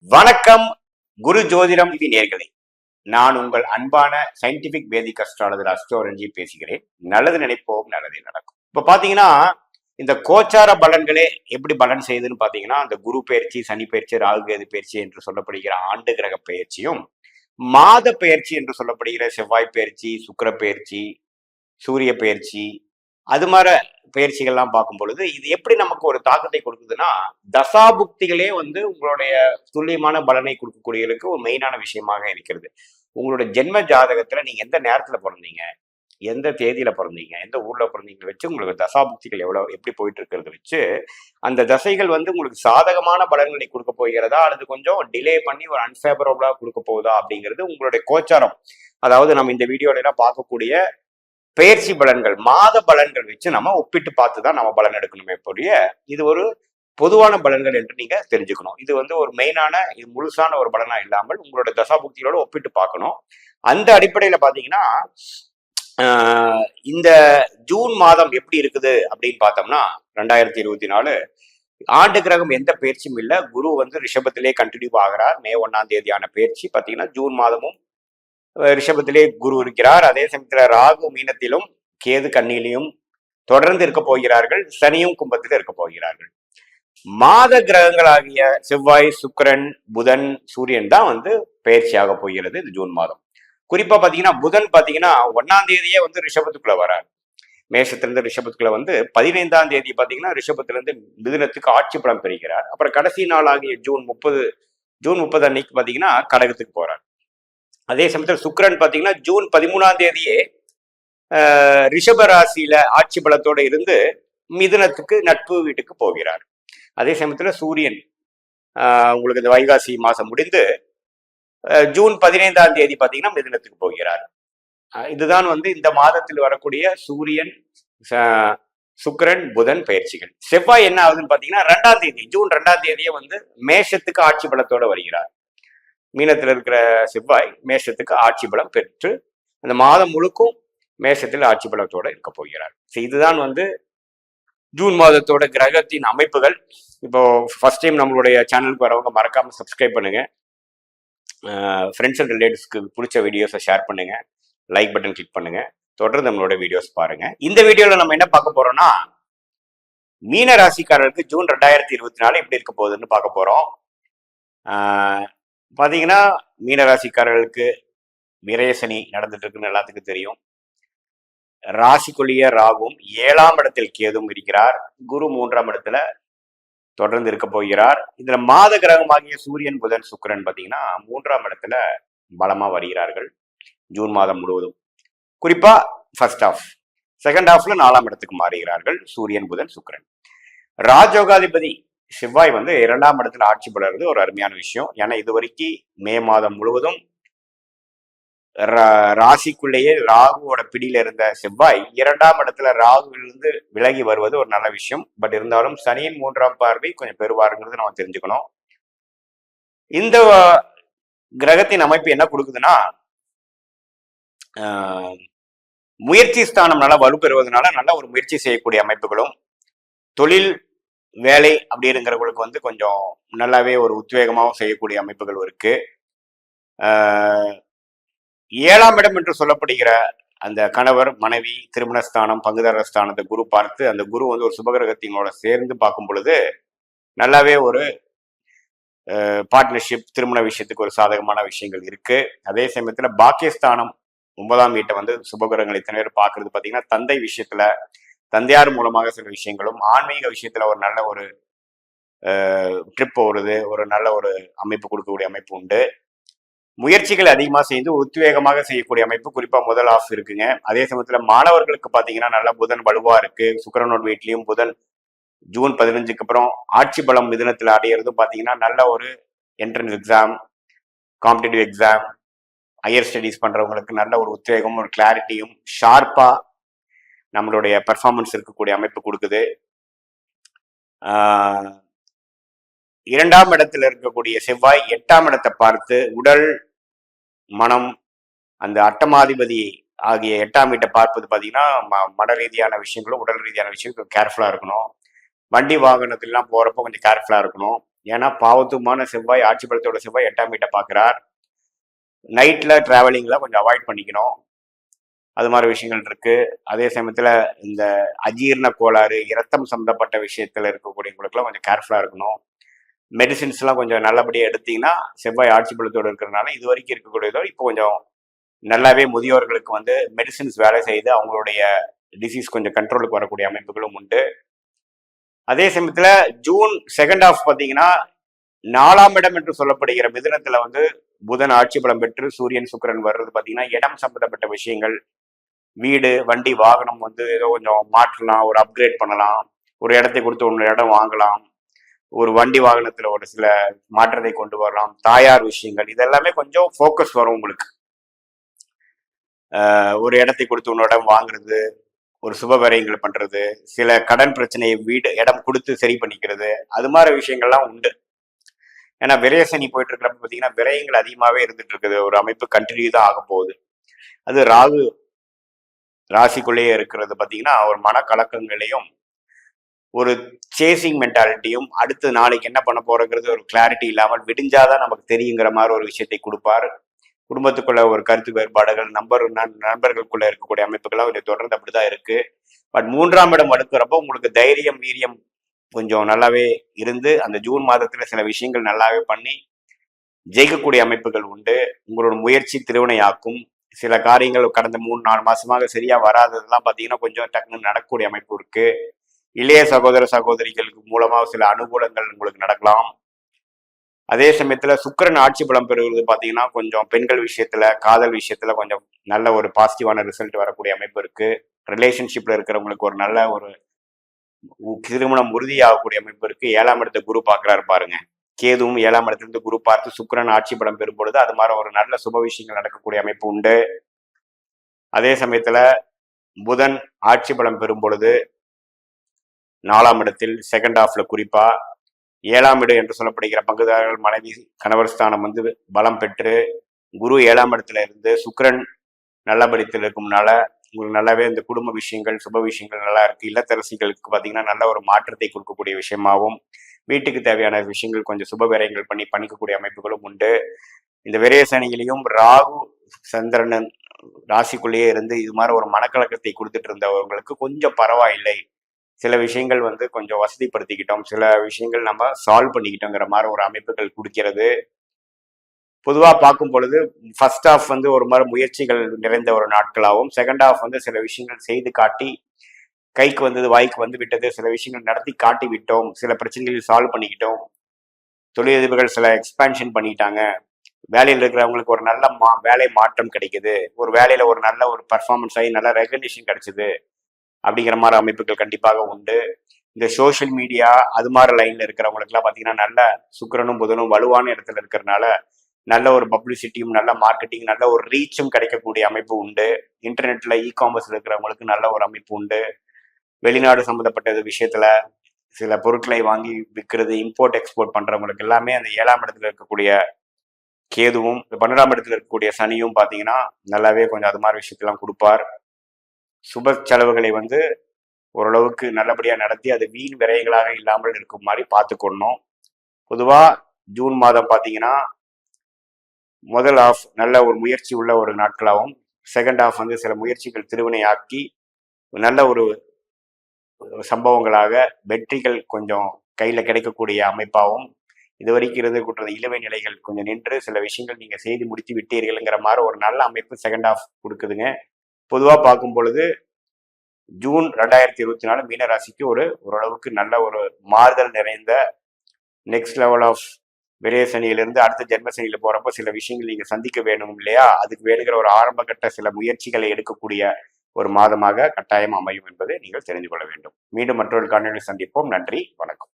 வணக்கம் குரு ஜோதிடம் நேயர்களே. நான் உங்கள் அன்பான சயின்டிபிக் வேதிக் அஸ்ட்ராலஜர் அஸ்ட்ரோரஞ்சி பேசுகிறேன். நல்லது நினைப்போம், நல்லதே நடக்கும். இப்ப பாத்தீங்கன்னா இந்த கோச்சார பலன்களே எப்படி பலன் செய்யுதுன்னு பாத்தீங்கன்னா, அந்த குரு பயிற்சி, சனி பயிற்சி, ராகு கேது பயிற்சி என்று சொல்லப்படுகிற ஆண்டு கிரக பயிற்சியும், மாத பயிற்சி என்று சொல்லப்படுகிற செவ்வாய் பயிற்சி, சுக்கிர பயிற்சி, சூரிய பயிற்சி, அது மாதிரி பயிற்சிகள்லாம் பார்க்கும் பொழுது இது எப்படி நமக்கு ஒரு தாக்கத்தை கொடுக்குதுன்னா, தசாபுக்திகளே உங்களுடைய துல்லியமான பலனை கொடுக்கக்கூடியதுக்கு ஒரு மெயினான விஷயமாக இருக்கிறது. உங்களோட ஜென்ம ஜாதகத்துல நீங்க எந்த நேரத்துல பிறந்தீங்க, எந்த தேதியில பிறந்தீங்க, எந்த ஊர்ல பிறந்தீங்க வச்சு உங்களுக்கு தசாபுக்திகள் எப்படி போயிட்டு இருக்கிறத வச்சு அந்த தசைகள் உங்களுக்கு சாதகமான பலன்களை கொடுக்க போகிறதா அல்லது கொஞ்சம் டிலே பண்ணி ஒரு அன்ஃபேவரபிளா கொடுக்க போகுதா அப்படிங்கிறது உங்களுடைய கோச்சாரம். அதாவது நம்ம இந்த வீடியோல எல்லாம் பார்க்கக்கூடிய பெயர்ச்சி பலன்கள், மாத பலன்கள் வச்சு நம்ம ஒப்பிட்டு பார்த்து தான் நம்ம பலன் எடுக்கணுமே போலிய இது ஒரு பொதுவான பலன்கள் என்று நீங்க தெரிஞ்சுக்கணும். இது ஒரு மெயினான, இது முழுசான ஒரு பலனா இல்லாமல் உங்களோட தசாபுக்திகளோட ஒப்பிட்டு பார்க்கணும். அந்த அடிப்படையில பாத்தீங்கன்னா இந்த ஜூன் மாதம் எப்படி இருக்குது அப்படின்னு பார்த்தோம்னா, 2024 ஆண்டு கிரகம் எந்த பயிற்சியும் இல்லை. குரு ரிஷபத்திலே கண்டினியூ ஆகிறார். மே 1ஆம் தேதியான பயிற்சி பாத்தீங்கன்னா ஜூன் மாதமும் ரிஷபத்திலே குரு இருக்கிறார். அதே சமயத்துல ராகு மீனத்திலும் கேது கன்னியிலையும் தொடர்ந்து இருக்க போகிறார்கள். சனியும் கும்பத்தில் இருக்க போகிறார்கள். மாத கிரகங்களாகிய செவ்வாய், சுக்கிரன், புதன், சூரியன் தான் பயிற்சியாக போகிறது இந்த ஜூன் மாதம். குறிப்பா பாத்தீங்கன்னா புதன் பாத்தீங்கன்னா 1ஆம் தேதியே ரிஷபத்துக்குள்ள வரார். மேஷத்திலிருந்து ரிஷபத்துக்குள்ள 15ஆம் தேதி பாத்தீங்கன்னா ரிஷபத்திலிருந்து மிதுனத்துக்கு ஆட்சி பலம் பெறுகிறார். அப்புறம் கடைசி நாள் ஆகிய ஜூன் 30 அன்னைக்கு பாத்தீங்கன்னா கடகத்துக்கு போறார். அதே சமயத்தில் சுக்கிரன் பாத்தீங்கன்னா ஜூன் 13ஆம் தேதியே ரிஷப ராசியில ஆட்சி பலத்தோட இருந்து மிதுனத்துக்கு நட்பு வீட்டுக்கு போகிறார். அதே சமயத்துல சூரியன் உங்களுக்கு இந்த வைகாசி மாசம் முடிந்து ஜூன் 15ஆம் தேதி பாத்தீங்கன்னா மிதுனத்துக்கு போகிறார். இதுதான் இந்த மாதத்தில் வரக்கூடிய சூரியன், சுக்கிரன், புதன் பயிற்சிகள். செவ்வாய் என்ன ஆகுதுன்னு பாத்தீங்கன்னா 2ஆம் தேதி, ஜூன் 2ஆம் தேதியே மேஷத்துக்கு ஆட்சி பலத்தோட வருகிறார். மீனத்தில் இருக்கிற செவ்வாய் மேஷத்துக்கு ஆட்சி பலம் பெற்று அந்த மாதம் முழுக்கும் மேஷத்தில் ஆட்சி பலத்தோட இருக்க போகிறார். இதுதான் ஜூன் மாதத்தோட கிரகத்தின் அமைப்புகள். இப்போ ஃபர்ஸ்ட் டைம் நம்மளுடைய சேனலுக்கு வரவங்க மறக்காம சப்ஸ்கிரைப் பண்ணுங்க. ஃப்ரெண்ட்ஸ் அண்ட் ரிலேட்டிவ்ஸ்க்கு பிடிச்ச வீடியோஸை ஷேர் பண்ணுங்க. லைக் பட்டன் கிளிக் பண்ணுங்க. தொடர்ந்து நம்மளோட வீடியோஸ் பாருங்க. இந்த வீடியோல நம்ம என்ன பார்க்க போறோம்னா, மீன ராசிக்காரருக்கு ஜூன் 2024 எப்படி இருக்க போகுதுன்னு பார்க்க போறோம். பாத்தீங்கன்னா மீனராசிக்காரர்களுக்கு விரயசனி நடந்துட்டு இருக்குன்னு எல்லாத்துக்கும் தெரியும். ராசிக்குள்ளிய ராகுவும் 7ஆம் இடத்தில் கேதும் இருக்கிறார். குரு 3ஆம் இடத்துல தொடர்ந்து இருக்க போகிறார். இதுல மாத கிரகமாகிய சூரியன், புதன், சுக்கிரன் பாத்தீங்கன்னா 3ஆம் இடத்துல பலமா வருகிறார்கள் ஜூன் மாதம் முழுவதும். குறிப்பா ஃபர்ஸ்ட் ஹாஃப், செகண்ட் ஹாஃப்ல 4ஆம் இடத்துக்கு மாறுகிறார்கள் சூரியன், புதன், சுக்கிரன். ராஜயோகாதிபதி செவ்வாய் 2ஆம் இடத்துல ஆட்சி பெறுறது ஒரு அருமையான விஷயம். ஏன்னா இது வரைக்கும் மே மாதம் முழுவதும் ராசிக்குள்ளேயே ராகுவோட பிடியில இருந்த செவ்வாய் 2ஆம் இடத்துல ராகுவிலிருந்து விலகி வருவது ஒரு நல்ல விஷயம். பட் இருந்தாலும் சனியின் 3ஆம் பார்வை கொஞ்சம் பெறுவாருங்கிறது நம்ம தெரிஞ்சுக்கணும். இந்த கிரகத்தின் அமைப்பு என்ன கொடுக்குதுன்னா, முயற்சி ஸ்தானம் நல்லா வலுப்பெறுவதனால நல்ல ஒரு முயற்சி செய்யக்கூடிய அமைப்புகளும், தொழில் வேலை அப்படிங்கிறவங்களுக்கு கொஞ்சம் நல்லாவே ஒரு உத்வேகமாகவும் செய்யக்கூடிய அமைப்புகள் இருக்கு. 7ஆம் இடம் என்று சொல்லப்படுகிற அந்த கணவர், மனைவி, திருமணஸ்தானம், பங்குதார ஸ்தானத்தை குரு பார்த்து, அந்த குரு ஒரு சுபகிரகத்தினோட சேர்ந்து பார்க்கும் பொழுது நல்லாவே ஒரு பார்ட்னர்ஷிப், திருமண விஷயத்துக்கு ஒரு சாதகமான விஷயங்கள் இருக்கு. அதே சமயத்துல பாக்கியஸ்தானம் 9ஆம் வீட்டை சுபகிரகங்கள் இத்தனை பேர் பார்க்கறது பாத்தீங்கன்னா தந்தை விஷயத்துல, தந்தையார் மூலமாக சில விஷயங்களும், ஆன்மீக விஷயத்துல ஒரு நல்ல ஒரு ட்ரிப் போறது, ஒரு நல்ல ஒரு அமைப்பு கொடுக்கக்கூடிய அமைப்பு உண்டு. முயற்சிகள் அதிகமாக செய்து உத்வேகமாக செய்யக்கூடிய அமைப்பு குறிப்பா முதல் ஆஃப் இருக்குங்க. அதே சமயத்துல மாணவர்களுக்கு பாத்தீங்கன்னா நல்ல புதன் வலுவா இருக்கு. சுக்கிரனோட வீட்லயும் புதன் ஜூன் 15க்கு அப்புறம் ஆட்சி பலம் மிதுனத்துல அடையிறதும் பாத்தீங்கன்னா நல்ல ஒரு entrance exam, competitive exam, higher studies பண்றவங்களுக்கு நல்ல ஒரு உத்வேகமும் ஒரு கிளாரிட்டியும் ஷார்ப்பா நம்மளுடைய பெர்ஃபார்மன்ஸ் இருக்கக்கூடிய அமைப்பு கொடுக்குது. 2ஆம் இடத்துல இருக்கக்கூடிய செவ்வாய் 8ஆம் இடத்தை பார்த்து உடல், மனம், அந்த அட்டமாதிபதி ஆகிய 8ஆம் வீட்டை பார்ப்பது பாத்தீங்கன்னா மன ரீதியான விஷயங்களும் உடல் ரீதியான விஷயங்களும் கேர்ஃபுல்லா இருக்கணும். வண்டி வாகனத்திலாம் போறப்போ கொஞ்சம் கேர்ஃபுல்லா இருக்கணும். ஏன்னா பாவத்துமான செவ்வாய், ஆட்சி பலத்தோட செவ்வாய் 8ஆம் வீட்டை பார்க்கிறார். நைட்ல டிராவலிங்ல கொஞ்சம் அவாய்ட் பண்ணிக்கணும். அது மாதிரி விஷயங்கள் இருக்கு. அதே சமயத்துல இந்த அஜீரண கோளாறு, இரத்தம் சம்பந்தப்பட்ட விஷயத்துல இருக்கக்கூடியவங்களுக்குலாம் கொஞ்சம் கேர்ஃபுல்லா இருக்கணும். மெடிசின்ஸ்லாம் கொஞ்சம் நல்லபடியா எடுத்தீங்கன்னா, செவ்வாய் ஆட்சி பலத்தோடு இருக்கிறதுனால இது வரைக்கும் இருக்கக்கூடியதோ இப்போ கொஞ்சம் நல்லாவே முதியோர்களுக்கு வந்து மெடிசின்ஸ் வேலை செய்து அவங்களுடைய டிசீஸ் கொஞ்சம் கண்ட்ரோலுக்கு வரக்கூடிய அமைப்புகளும் உண்டு. அதே சமயத்துல ஜூன் செகண்ட் ஹாஃப் பார்த்தீங்கன்னா 4ஆம் இடம் என்று சொல்லப்படுகிற மிதுனத்துல வந்து புதன் ஆட்சி பலம் பெற்று சூரியன் சுக்கிரன் வர்றது பார்த்தீங்கன்னா இடம் சம்பந்தப்பட்ட விஷயங்கள், வீடு, வண்டி, வாகனம் வந்து ஏதோ கொஞ்சம் மாற்றலாம், ஒரு அப்கிரேட் பண்ணலாம், ஒரு இடத்தை கொடுத்து ஒரு இடம் வாங்கலாம், ஒரு வண்டி வாகனத்துல ஒரு சில மாற்றத்தை கொண்டு வரலாம், தாயார் விஷயங்கள் இதெல்லாமே கொஞ்சம் ஃபோக்கஸ் வரும் உங்களுக்கு. ஒரு இடத்தை கொடுத்து இன்னொரு இடம் வாங்குறது, ஒரு சுப விரயங்கள் பண்றது, சில கடன் பிரச்சனையை வீடு இடம் கொடுத்து சரி பண்ணிக்கிறது, அது மாதிரி விஷயங்கள்லாம் உண்டு. ஏன்னா விரய சனி போயிட்டு இருக்கிறப்ப பார்த்தீங்கன்னா விரயங்கள் அதிகமாகவே இருந்துட்டு இருக்குது. ஒரு அமைப்பு கண்டினியூ தான் ஆக போகுது. அது ராகு ராசிக்குள்ளேயே இருக்கிறது பார்த்தீங்கன்னா ஒரு மனக்கலக்கங்களையும் ஒரு சேசிங் மென்டாலிட்டியும் அடுத்து நாளைக்கு என்ன பண்ண போறங்கிறது ஒரு கிளாரிட்டி இல்லாமல் விடிஞ்சாதான் நமக்கு தெரியுங்கிற மாதிரி ஒரு விஷயத்தை கொடுப்பார். குடும்பத்துக்குள்ள ஒரு கருத்து வேறுபாடுகள், நண்பர்களுக்குள்ள இருக்கக்கூடிய அமைப்புகள்லாம் இதை தொடர்ந்து அப்படிதான் இருக்கு. பட் 3ஆம் இடம் அடுக்கிறப்போ உங்களுக்கு தைரியம், வீரியம் கொஞ்சம் நல்லாவே இருந்து அந்த ஜூன் மாதத்துல சில விஷயங்கள் நல்லாவே பண்ணி ஜெயிக்கக்கூடிய அமைப்புகள் உண்டு. உங்களோட முயற்சி திருவினையாக்கும். சில காரியங்கள் கடந்த 3-4 மாசமாக சரியா வராததெல்லாம் பார்த்தீங்கன்னா கொஞ்சம் டக்குன்னு நடக்கக்கூடிய அமைப்பு இருக்கு. இளைய சகோதர சகோதரிகளுக்கு மூலமா சில அனுகூலங்கள் உங்களுக்கு நடக்கலாம். அதே சமயத்துல சுக்கிரன் ஆட்சி பலம் பெறுவது பார்த்தீங்கன்னா கொஞ்சம் பெண்கள் விஷயத்துல, காதல் விஷயத்துல கொஞ்சம் நல்ல ஒரு பாசிட்டிவான ரிசல்ட் வரக்கூடிய அமைப்பு இருக்கு. ரிலேஷன்ஷிப்ல இருக்கிறவங்களுக்கு ஒரு நல்ல ஒரு திருமணம் உறுதியாகக்கூடிய அமைப்பு இருக்கு. 7ஆம் இடத்தை குரு பார்க்கிறாரு பாருங்க. கேதுவும் 7ஆம் இடத்திலிருந்து குரு பார்த்து சுக்கிரன் ஆட்சி பலம் பெறும் பொழுது அது மாதிரி ஒரு நல்ல சுப விஷயங்கள் நடக்கக்கூடிய அமைப்பு உண்டு. அதே சமயத்துல புதன் ஆட்சி பலம் பெறும் பொழுது 4ஆம் இடத்தில் செகண்ட் ஹாஃப்ல குறிப்பா 7ஆம் இடம் என்று சொல்லப்படுகிற பங்குதாரர்கள் மனைவி கணவர் ஸ்தானம் வந்து பலம் பெற்று குரு 7ஆம் இடத்துல இருந்து சுக்கிரன் நல்லபடித்தில் இருக்கும்னால உங்களுக்கு நல்லாவே இந்த குடும்ப விஷயங்கள், சுப விஷயங்கள் நல்லா இருக்கு. இல்லத்தரசிகளுக்கு பார்த்தீங்கன்னா நல்ல ஒரு மாற்றத்தை கொடுக்கக்கூடிய விஷயமாகவும் வீட்டுக்கு தேவையான விஷயங்கள் கொஞ்சம் சுப விரயங்கள் பண்ணிக்கக்கூடிய அமைப்புகளும் உண்டு. இந்த விரய சனியிலையும் ராகு சந்திரன் ராசிக்குள்ளேயே இருந்து இது மாதிரி ஒரு மனக்கலக்கத்தை கொடுத்துட்டு இருந்தவங்களுக்கு கொஞ்சம் பரவாயில்லை, சில விஷயங்கள் வந்து கொஞ்சம் வசதிப்படுத்திக்கிட்டோம், சில விஷயங்கள் நம்ம சால்வ் பண்ணிக்கிட்டோங்கிற மாதிரி ஒரு அமைப்புகள் கொடுக்கிறது. பொதுவாக பார்க்கும் பொழுது ஃபர்ஸ்ட் ஹாஃப் வந்து ஒரு மாதிரி முயற்சிகள் நிறைந்த ஒரு நாட்களாகவும், செகண்ட் ஹாஃப் வந்து சில விஷயங்கள் செய்து காட்டி கைக்கு வந்தது வாய்க்கு வந்து விட்டது, சில விஷயங்கள் நடத்தி காட்டி விட்டோம், சில பிரச்சனைகள் சால்வ் பண்ணிக்கிட்டோம், தொழிலதிபர்கள் சில எக்ஸ்பான்ஷன் பண்ணிட்டாங்க, வேலையில் இருக்கிறவங்களுக்கு ஒரு நல்ல வேலை மாற்றம் கிடைக்குது, ஒரு வேலையில ஒரு நல்ல ஒரு பர்ஃபார்மன்ஸ் ஆகி நல்ல ரெகக்னிஷன் கிடைச்சிது அப்படிங்கிற மாதிரி அமைப்புகள் கண்டிப்பாக உண்டு. இந்த சோஷியல் மீடியா அது மாதிரி லைன்ல இருக்கிறவங்களுக்குலாம் பார்த்தீங்கன்னா நல்ல சுக்கிரனும் புதனும் வலுவான இடத்துல இருக்கிறதுனால நல்ல ஒரு பப்ளிசிட்டியும், நல்ல மார்க்கெட்டிங், நல்ல ஒரு ரீச்சும் கிடைக்கக்கூடிய அமைப்பு உண்டு. இன்டர்நெட்ல காமர்ஸ்ல இருக்கிறவங்களுக்கு நல்ல ஒரு அமைப்பு உண்டு. வெளிநாடு சம்மந்தப்பட்ட விஷயத்துல சில பொருட்களை வாங்கி விற்கிறது, இம்போர்ட் எக்ஸ்போர்ட் பண்றவங்களுக்கு எல்லாமே அந்த 7ஆம் இடத்துல இருக்கக்கூடிய கேதுவும் 12ஆம் இடத்துல இருக்கக்கூடிய சனியும் பார்த்தீங்கன்னா நல்லாவே கொஞ்சம் அது மாதிரி விஷயத்தெல்லாம் கொடுப்பார். சுப செலவுகளை வந்து ஓரளவுக்கு நல்லபடியா நடத்தி அது வீண் விரயங்களாக இல்லாமல் இருக்கும் மாதிரி பார்த்துக்கொள்ளணும். பொதுவா ஜூன் மாதம் பார்த்தீங்கன்னா முதல் ஹாஃப் நல்ல ஒரு முயற்சி உள்ள ஒரு நாட்களாகவும், செகண்ட் ஹாஃப் வந்து சில முயற்சிகள் திருவினையாக்கி நல்ல ஒரு சம்பவங்களாக வெற்றிகள் கொஞ்சம் கையில கிடைக்கக்கூடிய அமைப்பாகவும், இதுவரைக்கும் இருந்து கூட்டுறது இளமை நிலைகள் கொஞ்சம் நின்று சில விஷயங்கள் நீங்க செய்து முடித்து விட்டீர்கள்ங்கிற மாதிரி ஒரு நல்ல அமைப்பு செகண்ட் ஹாஃப் கொடுக்குதுங்க. பொதுவாக பார்க்கும் பொழுது ஜூன் 2024 மீனராசிக்கு ஓரளவுக்கு நல்ல ஒரு மாறுதல் நிறைந்த நெக்ஸ்ட் லெவல் ஆஃப் விரய சனியிலிருந்து அடுத்த ஜென்ம சனியில போறப்போ சில விஷயங்கள் நீங்க சந்திக்க வேணும் இல்லையா, அதுக்கு வேணுங்கிற ஒரு ஆரம்ப கட்ட சில முயற்சிகளை எடுக்கக்கூடிய ஒரு மாதமாக கட்டாயம் அமையும் என்பதை நீங்கள் தெரிந்து கொள்ள வேண்டும். மீண்டும் மற்றொரு காணொலியில் சந்திப்போம். நன்றி, வணக்கம்.